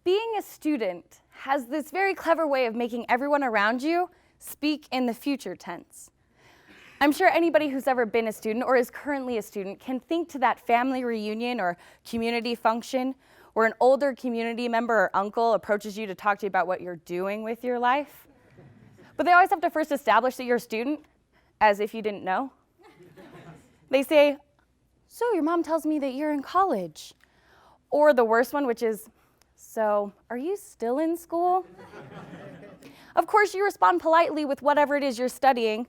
Being a student has this very clever way of making everyone around you speak in the future tense. I'm sure anybody who's ever been a student or is currently a student can think to that family reunion or community function where an older community member or uncle approaches you to talk to you about what you're doing with your life. But they always have to first establish that you're a student, as if you didn't know. They say, "So your mom tells me that you're in college." Or the worst one, which is, "So are you still in school?" Of course, you respond politely with whatever it is you're studying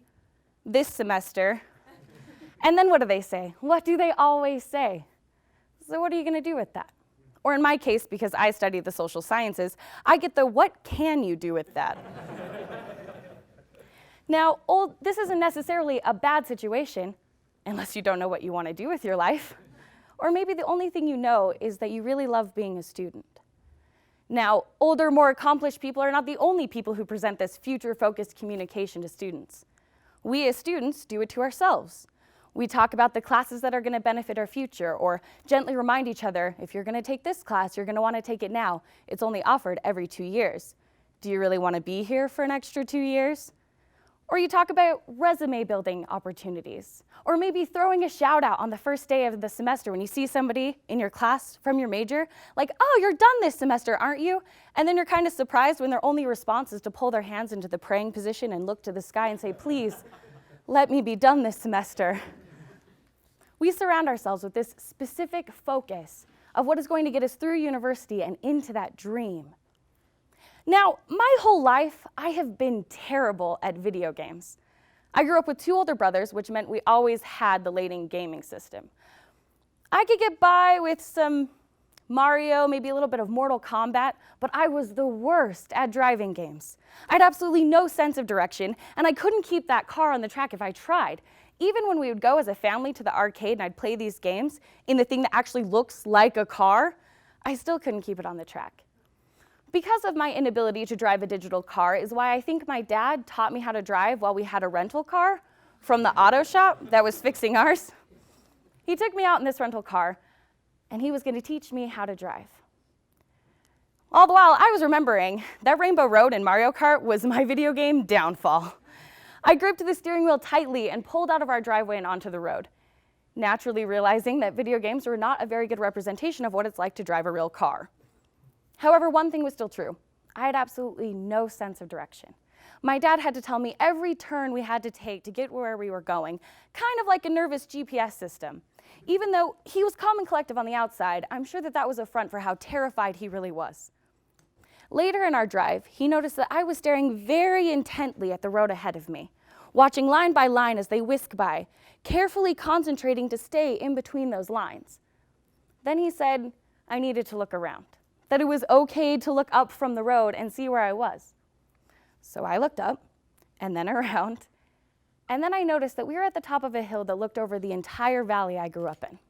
this semester. And then what do they say? What do they always say? So what are you going to do with that? Or in my case, because I study the social sciences, I get the "what can you do with that?" Now, this isn't necessarily a bad situation, unless you don't know what you want to do with your life. Or maybe the only thing you know is that you really love being a student. Now, older, more accomplished people are not the only people who present this future-focused communication to students. We as students do it to ourselves. We talk about the classes that are going to benefit our future, or gently remind each other, if you're going to take this class, you're going to want to take it now. It's only offered every 2 years. Do you really want to be here for an extra 2 years? Or you talk about resume building opportunities, or maybe throwing a shout out on the first day of the semester when you see somebody in your class from your major, like, "Oh, you're done this semester, aren't you?" And then you're kind of surprised when their only response is to pull their hands into the praying position and look to the sky and say, "Please, let me be done this semester." We surround ourselves with this specific focus of what is going to get us through university and into that dream. Now, my whole life, I have been terrible at video games. I grew up with 2 older brothers, which meant we always had the latest gaming system. I could get by with some Mario, maybe a little bit of Mortal Kombat, but I was the worst at driving games. I had absolutely no sense of direction, and I couldn't keep that car on the track if I tried. Even when we would go as a family to the arcade and I'd play these games in the thing that actually looks like a car, I still couldn't keep it on the track. Because of my inability to drive a digital car is why I think my dad taught me how to drive while we had a rental car from the auto shop that was fixing ours. He took me out in this rental car, and he was going to teach me how to drive. All the while, I was remembering that Rainbow Road in Mario Kart was my video game downfall. I gripped the steering wheel tightly and pulled out of our driveway and onto the road, naturally realizing that video games were not a very good representation of what it's like to drive a real car. However, one thing was still true. I had absolutely no sense of direction. My dad had to tell me every turn we had to take to get where we were going, kind of like a nervous GPS system. Even though he was calm and collective on the outside, I'm sure that was a front for how terrified he really was. Later in our drive, he noticed that I was staring very intently at the road ahead of me, watching line by line as they whisk by, carefully concentrating to stay in between those lines. Then he said I needed to look around, that it was okay to look up from the road and see where I was. So I looked up, and then around, and then I noticed that we were at the top of a hill that looked over the entire valley I grew up in.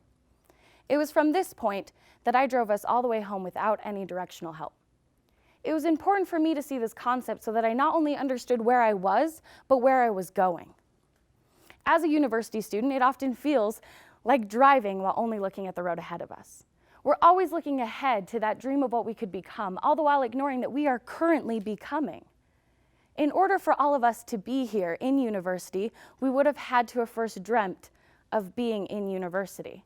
It was from this point that I drove us all the way home without any directional help. It was important for me to see this concept so that I not only understood where I was, but where I was going. As a university student, it often feels like driving while only looking at the road ahead of us. We're always looking ahead to that dream of what we could become, all the while ignoring that we are currently becoming. In order for all of us to be here in university, we would have had to have first dreamt of being in university.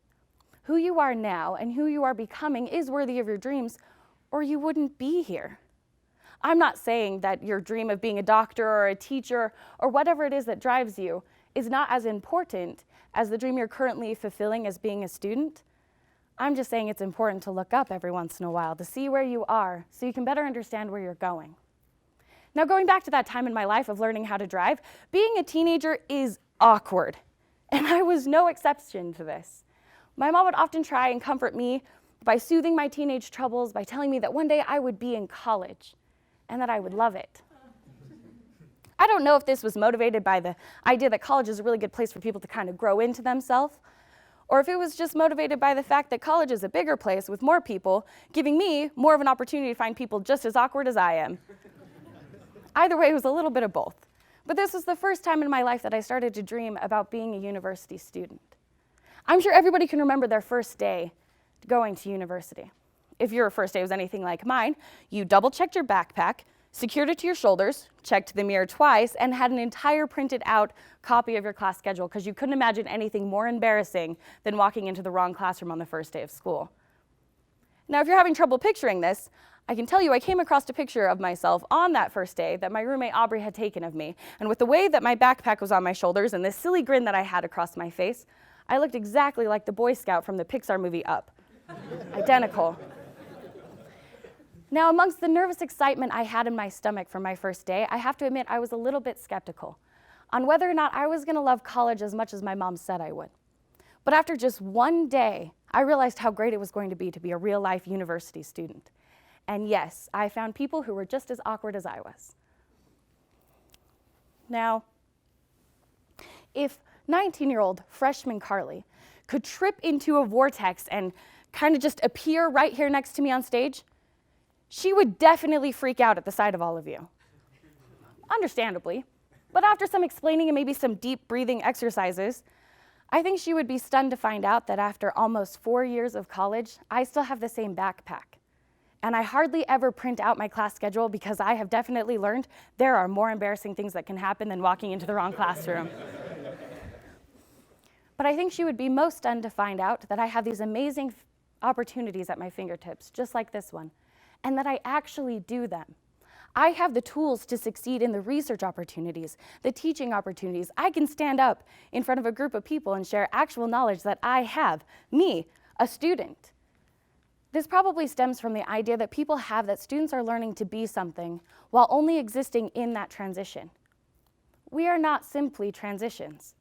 Who you are now and who you are becoming is worthy of your dreams, or you wouldn't be here. I'm not saying that your dream of being a doctor or a teacher or whatever it is that drives you is not as important as the dream you're currently fulfilling as being a student. I'm just saying it's important to look up every once in a while to see where you are so you can better understand where you're going. Now, going back to that time in my life of learning how to drive, being a teenager is awkward, and I was no exception to this. My mom would often try and comfort me by soothing my teenage troubles by telling me that one day I would be in college and that I would love it. I don't know if this was motivated by the idea that college is a really good place for people to kind of grow into themselves, or if it was just motivated by the fact that college is a bigger place with more people, giving me more of an opportunity to find people just as awkward as I am. Either way, it was a little bit of both. But this was the first time in my life that I started to dream about being a university student. I'm sure everybody can remember their first day going to university. if your first day was anything like mine, you double-checked your backpack, secured it to your shoulders, checked the mirror twice, and had an entire printed out copy of your class schedule because you couldn't imagine anything more embarrassing than walking into the wrong classroom on the first day of school. Now, if you're having trouble picturing this, I can tell you I came across a picture of myself on that first day that my roommate Aubrey had taken of me, and with the way that my backpack was on my shoulders and this silly grin that I had across my face, I looked exactly like the Boy Scout from the Pixar movie Up. Identical. Now, amongst the nervous excitement I had in my stomach for my first day, I have to admit I was a little bit skeptical on whether or not I was going to love college as much as my mom said I would. But after just one day, I realized how great it was going to be a real-life university student. And yes, I found people who were just as awkward as I was. Now, if 19-year-old freshman Karlee could trip into a vortex and kind of just appear right here next to me on stage, she would definitely freak out at the sight of all of you. Understandably, but after some explaining and maybe some deep breathing exercises, I think she would be stunned to find out that after almost 4 years of college, I still have the same backpack. And I hardly ever print out my class schedule because I have definitely learned there are more embarrassing things that can happen than walking into the wrong classroom. But I think she would be most stunned to find out that I have these amazing opportunities at my fingertips, just like this one, and that I actually do them. I have the tools to succeed in the research opportunities, the teaching opportunities. I can stand up in front of a group of people and share actual knowledge that I have, me, a student. This probably stems from the idea that people have that students are learning to be something while only existing in that transition. We are not simply transitions.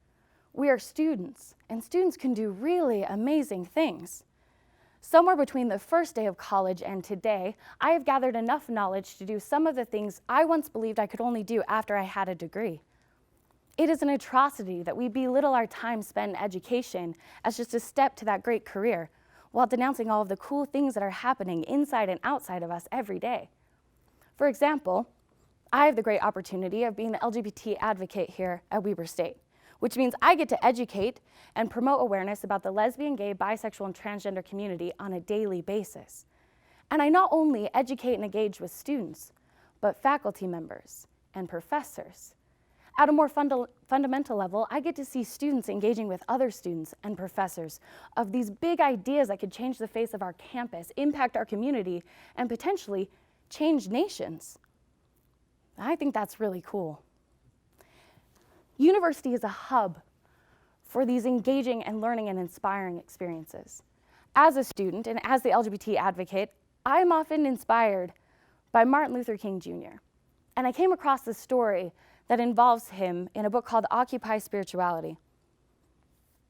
We are students, and students can do really amazing things. Somewhere between the first day of college and today, I have gathered enough knowledge to do some of the things I once believed I could only do after I had a degree. It is an atrocity that we belittle our time spent in education as just a step to that great career, while denouncing all of the cool things that are happening inside and outside of us every day. For example, I have the great opportunity of being the LGBT Advocate here at Weber State, which means I get to educate and promote awareness about the lesbian, gay, bisexual, and transgender community on a daily basis. And I not only educate and engage with students, but faculty members and professors. At a more fundamental level, I get to see students engaging with other students and professors of these big ideas that could change the face of our campus, impact our community, and potentially change nations. I think that's really cool. University is a hub for these engaging and learning and inspiring experiences. As a student and as the LGBT advocate, I'm often inspired by Martin Luther King Jr. And I came across this story that involves him in a book called Occupy Spirituality.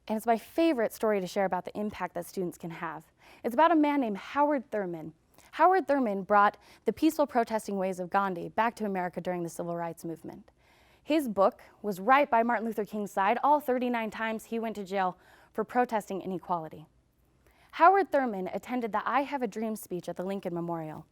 And it's my favorite story to share about the impact that students can have. It's about a man named Howard Thurman. Howard Thurman brought the peaceful protesting ways of Gandhi back to America during the Civil Rights Movement. His book was right by Martin Luther King's side all 39 times he went to jail for protesting inequality. Howard Thurman attended the I Have a Dream speech at the Lincoln Memorial.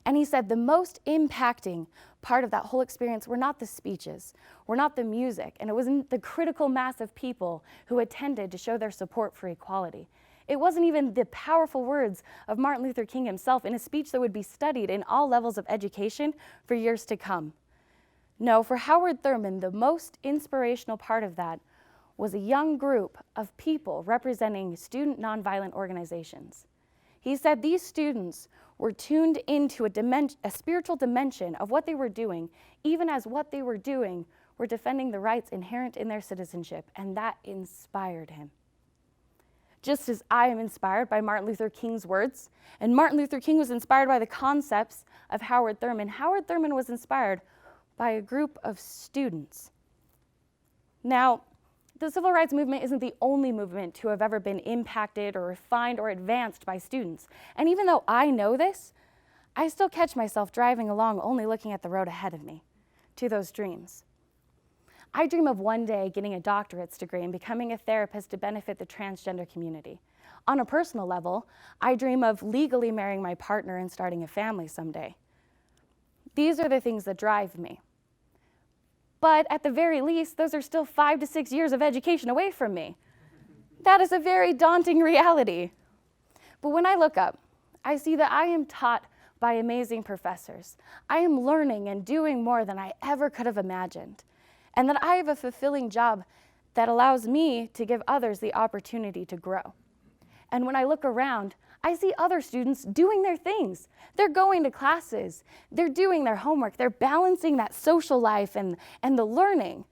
And he said the most impacting part of that whole experience were not the speeches, were not the music, and it wasn't the critical mass of people who attended to show their support for equality. It wasn't even the powerful words of Martin Luther King himself in a speech that would be studied in all levels of education for years to come. No, for Howard Thurman, the most inspirational part of that was a young group of people representing student nonviolent organizations. He said these students were tuned into a spiritual dimension of what they were doing, even as what they were doing were defending the rights inherent in their citizenship, and that inspired him. Just as I am inspired by Martin Luther King's words, and Martin Luther King was inspired by the concepts of Howard Thurman was inspired by a group of students. Now, the civil rights movement isn't the only movement to have ever been impacted or refined or advanced by students. And even though I know this, I still catch myself driving along only looking at the road ahead of me, to those dreams. I dream of one day getting a doctorate's degree and becoming a therapist to benefit the transgender community. On a personal level, I dream of legally marrying my partner and starting a family someday. These are the things that drive me. But at the very least, those are still 5 to 6 years of education away from me. That is a very daunting reality. But when I look up, I see that I am taught by amazing professors. I am learning and doing more than I ever could have imagined, and that I have a fulfilling job that allows me to give others the opportunity to grow. And when I look around, I see other students doing their things. They're going to classes, they're doing their homework, they're balancing that social life and the learning,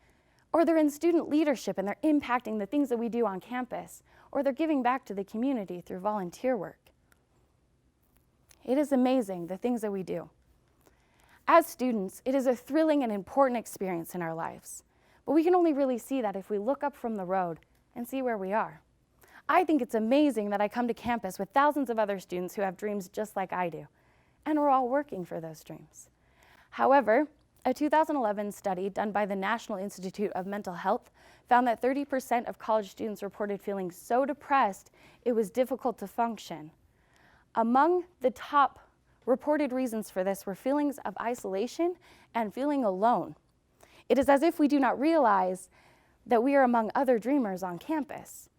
or they're in student leadership and they're impacting the things that we do on campus, or they're giving back to the community through volunteer work. It is amazing, the things that we do. As students, it is a thrilling and important experience in our lives, but we can only really see that if we look up from the road and see where we are. I think it's amazing that I come to campus with thousands of other students who have dreams just like I do, and we're all working for those dreams. However, a 2011 study done by the National Institute of Mental Health found that 30% of college students reported feeling so depressed it was difficult to function. Among the top reported reasons for this were feelings of isolation and feeling alone. It is as if we do not realize that we are among other dreamers on campus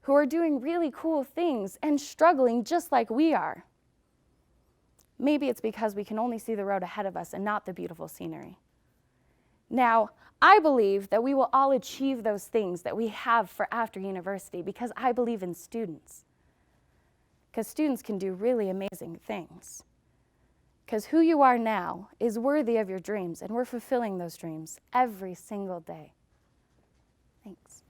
who are doing really cool things and struggling just like we are. Maybe it's because we can only see the road ahead of us and not the beautiful scenery. Now, I believe that we will all achieve those things that we have for after university because I believe in students. Because students can do really amazing things. Because who you are now is worthy of your dreams, and we're fulfilling those dreams every single day. Thanks.